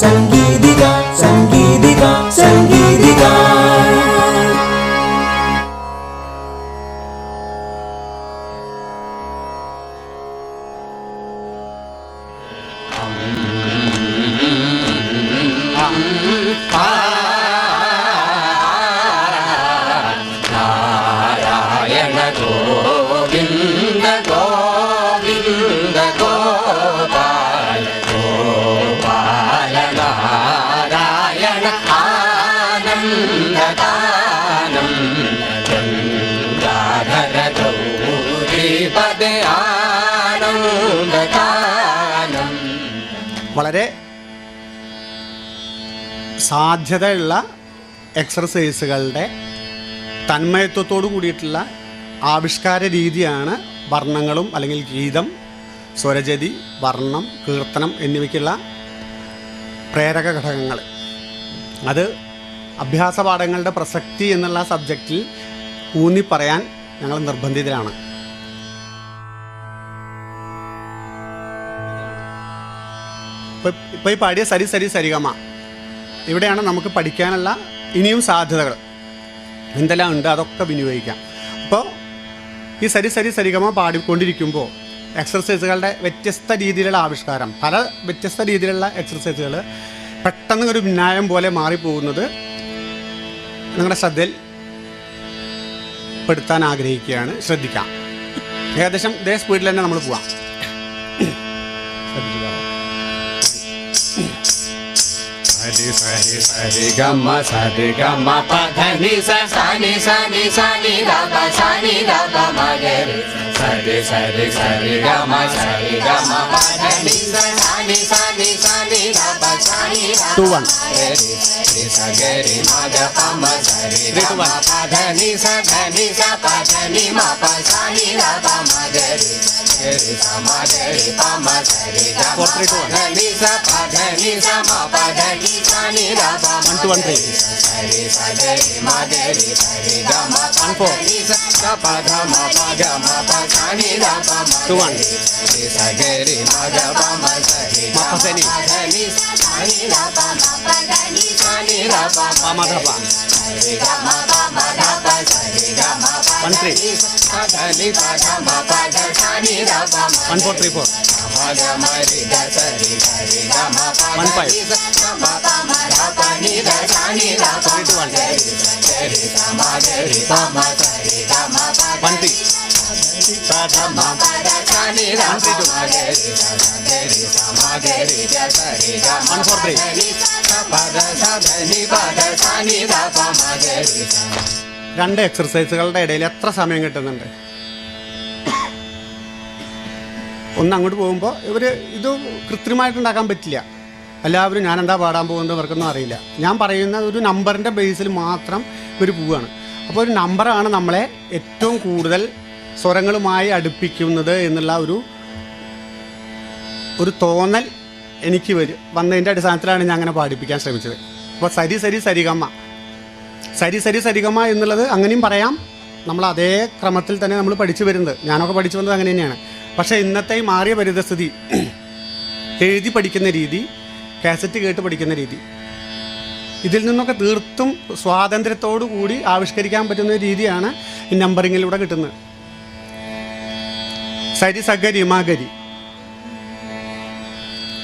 സംഗീതിക സംഗീതിക സംഗീതിക. നാരായണ ഗോവിന്ദ ഗോവിന്ദ ഗോപാല ഗോപാല നാരായണ ആനന്ദദാനം ഗംഗാധര ഗൗരീപദേ ആനന്ദദാനം. വളരെ സാധ്യതയുള്ള എക്സർസൈസുകളുടെ തന്മയത്വത്തോടു കൂടിയിട്ടുള്ള ആവിഷ്കാര രീതിയാണ് വർണ്ണങ്ങളും അല്ലെങ്കിൽ ഗീതം, സ്വരജതി, വർണ്ണം, കീർത്തനം എന്നിവയ്ക്കുള്ള പ്രേരക ഘടകങ്ങൾ. അത് അഭ്യാസ പാഠങ്ങളുടെ പ്രസക്തി എന്നുള്ള സബ്ജക്റ്റിൽ ഊന്നി പറയാൻ ഞങ്ങൾ നിർബന്ധിതരാണ്. ഇപ്പോൾ ഈ പാടിയ സരി സരി സരിഗമ, ഇവിടെയാണ് നമുക്ക് പഠിക്കാനുള്ള ഇനിയും സാധ്യതകൾ എന്തെല്ലാം ഉണ്ട് അതൊക്കെ വിനിയോഗിക്കാം. അപ്പോൾ ഈ സരി സരി സരിഗമ പാടിക്കൊണ്ടിരിക്കുമ്പോൾ എക്സർസൈസുകളുടെ വ്യത്യസ്ത രീതിയിലുള്ള ആവിഷ്കാരം, പല വ്യത്യസ്ത രീതിയിലുള്ള എക്സർസൈസുകൾ പെട്ടെന്ന് ഒരു ന്യായം പോലെ മാറിപ്പോകുന്നത് നിങ്ങളുടെ ശ്രദ്ധയിൽ പെടുത്താൻ ആഗ്രഹിക്കുകയാണ്. ശ്രദ്ധിക്കാം. ഏകദേശം ഇതേ സ്പീഡിൽ തന്നെ നമ്മൾ പോവാം. സരി സരി സരി ഗമ സരി ഗമ പധനി സനി സനി സനി ഗമ സനി ഗമ മഗരി സരി സരി സരി ഗമ സരി ഗമ പധനി സനി സനി സനി ഗമ സനി ഗമ സരി സഗരി മഗ പമ സരി ഗമ പധനി സധനി സ പധനി മ പ സനി ഗമ മഗരി സരി സമഗരി പമ സരി ഗമ പധനി സ പധനി സ മ പധനി സനി ഗമ 1 2 1 3 സരി സഗരി മഗരി സരി ഗമ പധനി സ പധമ പഗമ പ സനി ഗമ 2 1 സരി സഗരി മഗ പമ സരി ഗമ പധനി സനി ഗമ പധനി സനി ഗമ പാമധപ സരി ഗമ പമധപ സരി ഗമ 1 3 പധനി പധമ പധ സനി ഗമ 1 4 3 4 മഗ മരി ഗ സരി സരി ഗമ 1 5 ഗമ പമ ധപ നി ഗ സനി ഗമ 3 2 1 സരി സമഗരി പമ സരി ഗമ 1 3 പധമ പധ സനി ഗമ മഗരി സഗരി സമഗരി ഗ സരി ഗമ 1 4 3 പധ സധനി പധ സനി ഗമ മഗരി. രണ്ട് എക്സർസൈസുകളുടെ ഇടയിൽ എത്ര സമയം കിട്ടുന്നുണ്ട്? ഒന്ന് അങ്ങോട്ട് പോകുമ്പോൾ ഇവർ ഇത് കൃത്രിമമായിട്ടുണ്ടാക്കാൻ പറ്റില്ല. എല്ലാവരും ഞാൻ എന്താ പാടാൻ പോകുന്നത് ഇവർക്കൊന്നും അറിയില്ല. ഞാൻ പറയുന്ന ഒരു നമ്പറിൻ്റെ ബേസിൽ മാത്രം ഇവർ പോവുകയാണ്. അപ്പോൾ ഒരു നമ്പറാണ് നമ്മളെ ഏറ്റവും കൂടുതൽ സ്വരങ്ങളുമായി അടുപ്പിക്കുന്നത് എന്നുള്ള ഒരു തോന്നൽ എനിക്ക് വന്നതിൻ്റെ അടിസ്ഥാനത്തിലാണ് ഞാൻ അങ്ങനെ പാടിപ്പിക്കാൻ ശ്രമിച്ചത്. അപ്പോൾ സരി സരി സരിഗമ, സരി സരി സരിഗമ എന്നുള്ളത് അങ്ങനെയും പറയാം. നമ്മൾ അതേ ക്രമത്തിൽ തന്നെ നമ്മൾ പഠിച്ചു വരുന്നത്, ഞാനൊക്കെ പഠിച്ചു വന്നത് അങ്ങനെ തന്നെയാണ്. പക്ഷേ ഇന്നത്തെ ഈ മാറിയ പരിതസ്ഥിതി, എഴുതി പഠിക്കുന്ന രീതി, കാസറ്റ് കേട്ട് പഠിക്കുന്ന രീതി, ഇതിൽ നിന്നൊക്കെ തീർത്തും സ്വാതന്ത്ര്യത്തോടു കൂടി ആവിഷ്കരിക്കാൻ പറ്റുന്ന രീതിയാണ് ഈ നമ്പറിങ്ങിലൂടെ കിട്ടുന്നത്. സരി സഗരി മഗരി,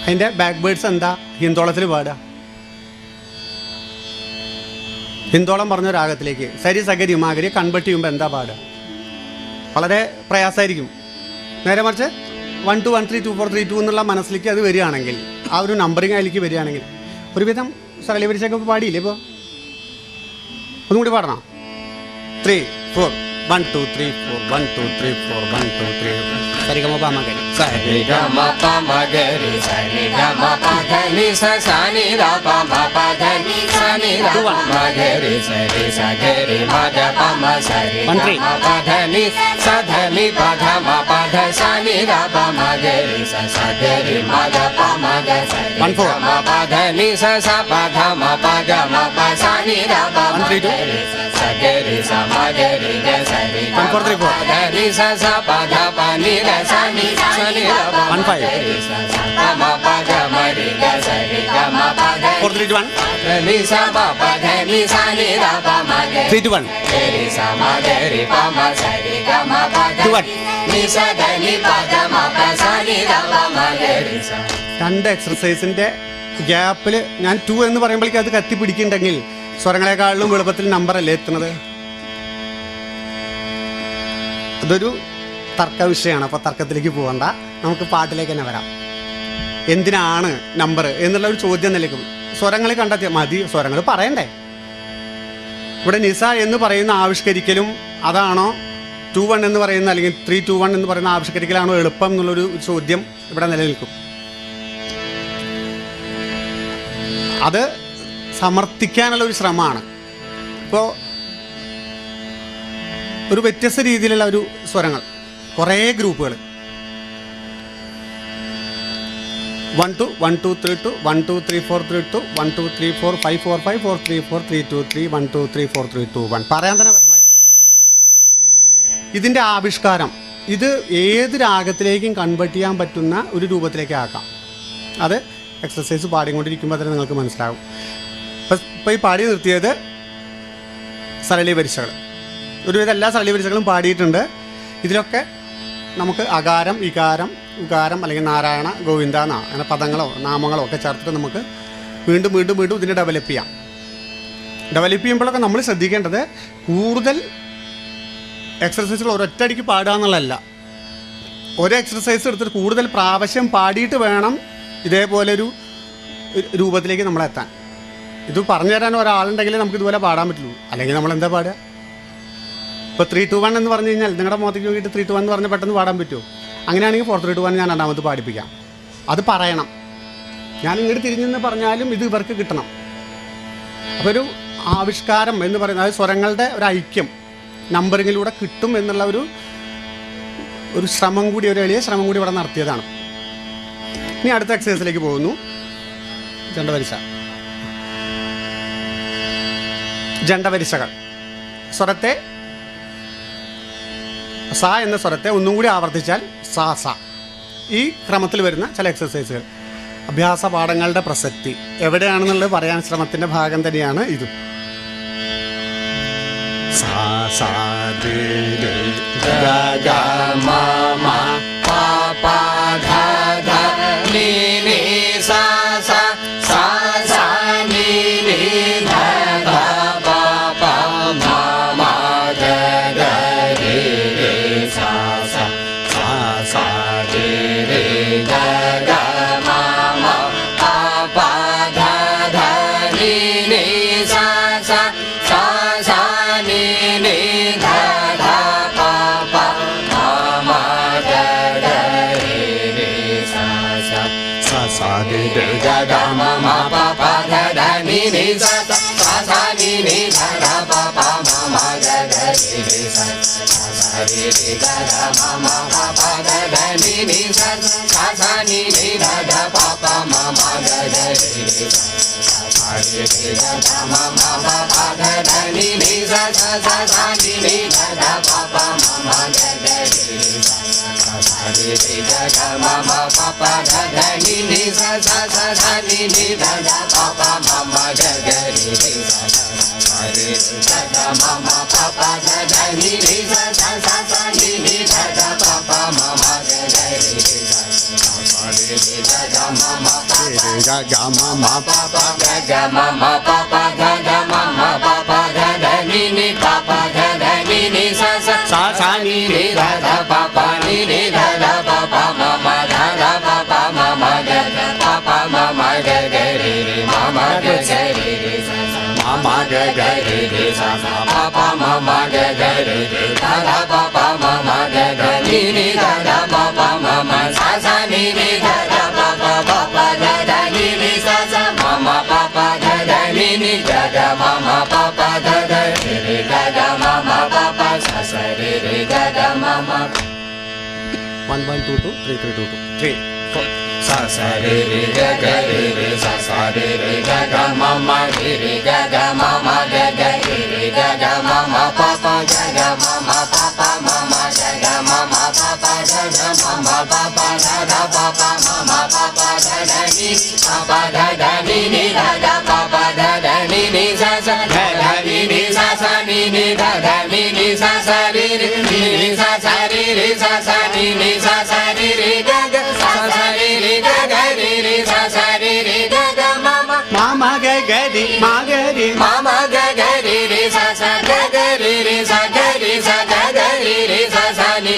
അതിൻ്റെ ബാക്ക് വേർഡ്സ് എന്താ? ഹിന്ദോളത്തിൽ പാടുക. ഹിന്ദോളം പറഞ്ഞ രാഗത്തിലേക്ക് സരി സഗരി മഗരി കൺവേർട്ട് ചെയ്യുമ്പോൾ എന്താ പാടുക? വളരെ പ്രയാസമായിരിക്കും. നേരെ മറിച്ച് 1 2 1 3 2 4 3 2 എന്നുള്ള മനസ്സിലേക്ക് അത് വരികയാണെങ്കിൽ, ആ ഒരു നമ്പറിങ് അതിലേക്ക് വരികയാണെങ്കിൽ ഒരുവിധം സരളീകരിച്ചൊക്കെ പാടിയില്ലേ? ഇപ്പോൾ ഒന്നും കൂടി പാടണം. 3 4 1 2 3 4 1 2 3 4 1 2 3 സരിഗമ പമഗരി സരി ഗമ പമഗരി സരി ഗമ പധനി സനി ഗമ പധനി സനി ഗമ മഗരി സരി സഗരി മഗ പമ സരി ഗമ പധനി സധനി പധമ പധ സനി ഗമ മഗരി സഗരി മഗ പമഗ സരി ഗമ പധനി സ പധമ പഗമ പ സനി ഗമ മഗരി സഗരി സമഗരി ഗ സരി ഗമ പധനി സ പധ പനി ഗ സനി സനി ഗമ 1 5 ഗമ പഗ മരി ഗ സരി ഗമ 3 to 1. Ni sa pa pa ga ni sa ni da pa ma ga 3 to 1. ni sa ma ga ri pa ma sa ri ga ma pa ga 2 1. ni sa ga ni pa ga ma pa sa ni da pa ma ga ri sa. രണ്ട് എക്സർസൈസിന്റെ ഗ്യാപ്പിൽ ഞാൻ 2 എന്ന് പറയുമ്പോഴേക്കും അത് കത്തി പിടിക്കുന്നുണ്ടെങ്കിൽ സ്വരങ്ങളെക്കാളിലും എളുപ്പത്തിൽ നമ്പറല്ലേ എത്തുന്നത്. അതൊരു തർക്ക വിഷയമാണ്. അപ്പോൾ തർക്കത്തിലേക്ക് പോകണ്ട, നമുക്ക് പാട്ടിലേക്ക് തന്നെ വരാം. എന്തിനാണ് നമ്പർ എന്നുള്ള ഒരു ചോദ്യം നിലയ്ക്കും സ്വരങ്ങൾ കണ്ടെത്തിയാൽ മതി. സ്വരങ്ങൾ പറയണ്ടേ? ഇവിടെ നിസ എന്ന് പറയുന്ന ആവിഷ്കരിക്കലും അതാണോ 2 1 എന്ന് പറയുന്ന അല്ലെങ്കിൽ 3 2 1 എന്ന് പറയുന്ന ആവിഷ്കരിക്കലാണോ എളുപ്പം എന്നുള്ളൊരു ചോദ്യം ഇവിടെ നിലനിൽക്കും. അത് സമർത്ഥിക്കാനുള്ള ഒരു ശ്രമമാണ്. ഇപ്പോൾ ഒരു വ്യത്യസ്ത രീതിയിലുള്ള ഒരു സ്വരങ്ങൾ, കുറേ ഗ്രൂപ്പുകൾ 1 2 1 2 3 2 1 2 3 4 3 2 1 2 3 4 5 4 5 4 3 4 3 2 3 1 2 3 4 3 2 1 പറയാൻ തന്നെ വിഷമമായിരിക്കും. ഇതിൻ്റെ ആവിഷ്കാരം ഇത് ഏത് രാഗത്തിലേക്കും കൺവേർട്ട് ചെയ്യാൻ പറ്റുന്ന ഒരു രൂപത്തിലേക്ക് ആക്കാം. അത് എക്സസൈസ് പാടിക്കൊണ്ടിരിക്കുമ്പോൾ തന്നെ നിങ്ങൾക്ക് മനസ്സിലാകും. ഇപ്പോൾ ഈ പാടി നിർത്തിയത് സരളി വരിശകൾ, ഒരുവിധം എല്ലാ സരളി വരിശകളും പാടിയിട്ടുണ്ട്. ഇതിലൊക്കെ നമുക്ക് അകാരം ഇകാരം ഉകാരം അല്ലെങ്കിൽ നാരായണ ഗോവിന്ദ അങ്ങനെ പദങ്ങളോ നാമങ്ങളോ ഒക്കെ ചേർത്തിട്ട് നമുക്ക് വീണ്ടും വീണ്ടും വീണ്ടും ഇതിനെ ഡെവലപ്പ് ചെയ്യാം. ഡെവലപ്പ് ചെയ്യുമ്പോഴൊക്കെ നമ്മൾ ശ്രദ്ധിക്കേണ്ടത് കൂടുതൽ എക്സർസൈസുകൾ ഒരൊറ്റയടിക്ക് പാടുക എന്നുള്ളതല്ല. ഒരു എക്സർസൈസ് എടുത്തിട്ട് കൂടുതൽ പ്രാവശ്യം പാടിയിട്ട് വേണം ഇതേപോലൊരു രൂപത്തിലേക്ക് നമ്മളെത്താൻ. ഇത് പറഞ്ഞു തരാൻ ഒരാളുണ്ടെങ്കിൽ നമുക്ക് ഇതുപോലെ പാടാൻ പറ്റുള്ളൂ. അല്ലെങ്കിൽ നമ്മൾ എന്താ പാടുക? ഇപ്പോൾ 3 2 1 എന്ന് പറഞ്ഞു കഴിഞ്ഞാൽ നിങ്ങളുടെ മുഖത്തേക്ക് നോക്കിയിട്ട് 3 2 1 എന്ന് പറഞ്ഞാൽ പെട്ടെന്ന് പാടാൻ പറ്റുമോ? അങ്ങനെയാണെങ്കിൽ 4 3 2 1 ഞാൻ രണ്ടാമത് പാടിപ്പിക്കാം. അത് പറയണം. ഞാൻ ഇങ്ങോട്ട് തിരിഞ്ഞെന്ന് പറഞ്ഞാലും ഇത് ഇവർക്ക് കിട്ടണം. അപ്പോൾ ഒരു ആവിഷ്കാരം എന്ന് പറയുന്നത് സ്വരങ്ങളുടെ ഒരു ഐക്യം നമ്പറിങ്ങിലൂടെ കിട്ടും എന്നുള്ള ഒരു ശ്രമം കൂടി, ഒരു എളിയ ശ്രമം കൂടി ഇവിടെ നടത്തിയതാണ്. ഇനി അടുത്ത എക്സസൈസിലേക്ക് പോകുന്നു. ജണ്ടവരിശകൾ സ്വരത്തെ സ എന്ന സ്വരത്തെ ഒന്നും കൂടി ആവർത്തിച്ചാൽ സ സ. ഈ ക്രമത്തിൽ വരുന്ന ചില എക്സസൈസുകൾ, അഭ്യാസ പാഠങ്ങളുടെ പ്രസക്തി എവിടെയാണെന്നുള്ളത് പറയാൻ ശ്രമത്തിൻ്റെ ഭാഗം തന്നെയാണ് ഇത്. sa sa re re ga ga ma ma pa pa dha dha ni ni sa sa sa sa ni ni dha dha pa pa ma ma ga ga re re sa sa sa sa re re ga ga ma ma pa pa dha dha ni ni sa sa sa sa ni ni dha dha pa pa ma ma ga ga re re sa sa sa sa re re ga ga ma ma pa pa dha dha ni ni sa sa sa sa ni ni dha dha pa pa ma ma ga ga re re sa sa sa re re ga ga ma ma pa pa dha dha ni ni sa sa sa ni ni dha dha pa pa ma ma ga ga re re sa sa sa re re ga ga ma ma pa pa dha dha ni ni sa sa sa sa ni ni dha dha pa pa ma ma ga ga re re sa sa sa re re ga ga ma ma pa pa dha dha ni ni sa sa sa sa ni ni dha dha pa pa ma ma ga ga re re sa sa sa re re ga ga ma ma pa pa dha dha ni ni sa sa sa sa ni ni dha dha pa pa ma ma ga ga re re sa sa sa re re ga ga ma ma pa pa ga ga ma ma pa pa ga ga ma ma pa pa ga ga ma ma pa pa ga ga ni ni pa pa ga ga ni ni sa sa sa sa ni ni dha dha pa pa ni ni dha dha pa pa ma ma dha dha pa pa ma ma ga ga pa pa ma ma ga ga re re ma ma ga ga re re sa sa ma ma ga ga re re sa sa pa pa ma ma ga ga re re dha dha pa pa ma ma ga ga ni ni dha dha pa pa ma ma sa sa ni ni dha dha pa pa pa pa ga ga ni ni sa sa ma ma pa pa ga ga ni ni ga ga ma ma pa pa ga ga re re ga ga ma ma pa pa sa sa re re ga ga ma ma 1 1 2 2 3 3 2 2 3 4 sa sa re re ga ga re re sa sa re re ga ga ma ma re re ga ga ma ma ga ga re re ga ga ma ma pa pa ga ga ma ma pa pa ma ma ga ga ma ma pa pa ga ga ma ma pa pa ga ga pa pa ma ma pa pa ga ga ni pa pa ga ga ni ni ga ga pa ni sa sa re re ni ni sa sa re re sa sa ni ni sa sa re re ga ga sa sa re re ga ga re re sa sa re re ga ga ma ma ma ma ga ga ri ma ga ri ma ma ga ga re re sa sa ga ga re re sa ga re sa ga ga re re sa sa ni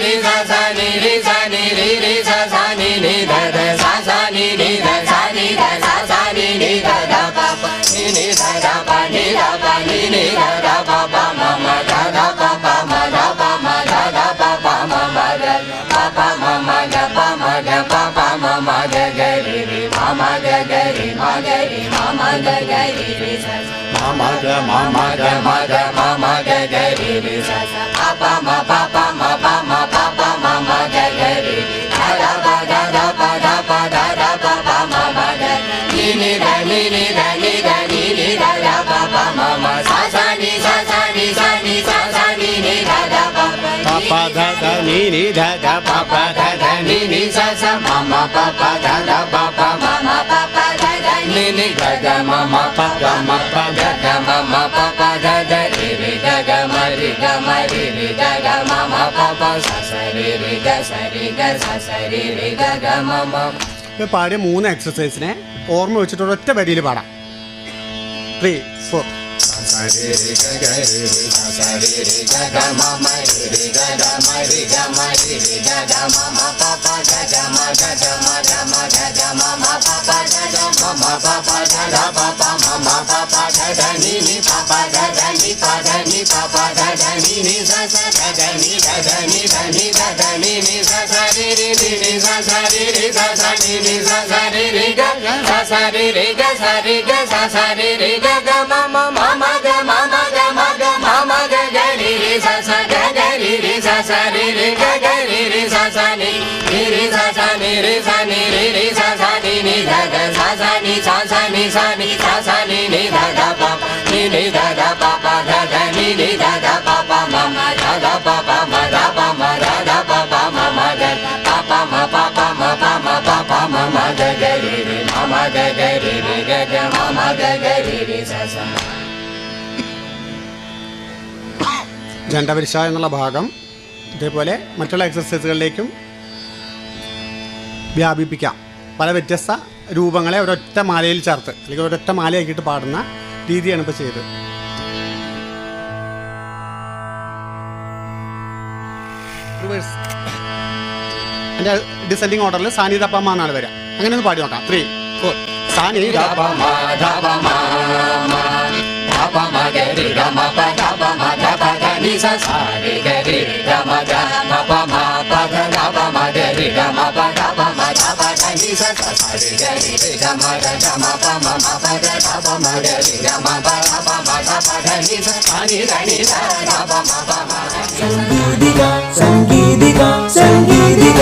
re sa sa ni re sa ni re sa sa ni ni da da sa sa ni da sa ni da sa sa ni da da pa pa ni da da pa ni da pa ni da da pa pa ma ma da da pa pa ma da pa ma da da pa pa ma ma da pa pa ma ma da pa ma da pa pa ma ma da ga re re ma ma da ga re ma ga re ma ma da ga re re sa sa ma ma da ma ma da ma da ma ma da ga re re sa sa pa pa ma pa pa ma pa ma pa pa ma ma da ga re re da da pa da da pa da pa da da pa pa ma ma da ni da ni da ni da ni da da pa pa ma ma sa sa ni sa sa ni sa ni sa sa ni da da pa pa pa da da ni da da pa pa da da ni sa sa ma ma pa pa da da pa pa ma ma pa pa da da ni da da ma ma pa ga ma pa da da ma ma pa pa da da re ga ga ma re ga ga ma ma pa pa sa sa re ga sa re ga ga ma ma. ഇപ്പൊ പാടിയ 3 എക്സസൈസിനെ ഓർമ്മ വെച്ചിട്ട് ഒരൊറ്റ വരിയിൽ പാടാം 3 4 sa re ga ga re ga ga ma ma re ga ga ma re ga ma ma pa pa ga ga ma ga ma ga ma ma pa pa ga ma pa pa ga pa pa ma pa pa ga ni pa pa ga ni pa pa ga ni sa sa ga ni da ni sa sa re ni sa sa re sa sa ni sa sa re ga sa sa re ga sa sa re ga ga ma ma ma ga ma ga ma ga ga re sa sa ga re sa sa re ga ga re sa sa ni sa sa ni re sa sa ni da ga sa sa ni sa sa ni da da pa ni da da pa pa ga ni da da pa pa ma ma da pa pa ma da pa ma da pa pa ma ma ga pa pa ma pa pa ma pa ma ma ga ga re ma ma ga ga re ga ga ma ma ga ga re sa sa. ജണ്ടപരിശ എന്നുള്ള ഭാഗം ഇതേപോലെ മറ്റുള്ള എക്സസൈസുകളിലേക്കും വ്യാപിപ്പിക്കാം. പല വ്യത്യസ്ത രൂപങ്ങളെ ഒരൊറ്റ മാലയിൽ ചേർത്ത് അല്ലെങ്കിൽ ഒരൊറ്റ മാലയാക്കിയിട്ട് പാടുന്ന രീതിയാണ് ഇപ്പോൾ ചെയ്തത്. എൻ്റെ ഡിസെൻഡിങ് ഓർഡറിൽ സാനി ദ പ മ എന്നാണ് വരിക. അങ്ങനെ ഒന്ന് പാടി നോക്കാം. 3 4 സാനി ദ പ മ da pa ma pa ma ga re ga ma pa da pa ma da pa ga ni sa sa re ga re ga ma ga ma pa ga da pa ma ga re ga ma pa da pa ma da pa ga ni sa sa re ga re ga ma pa ma pa ga da pa ma ga re ga ma pa da pa ma da pa ga ni sa ni da pa ma pa ma. സംഗീതിക സംഗീതിക സംഗീതിക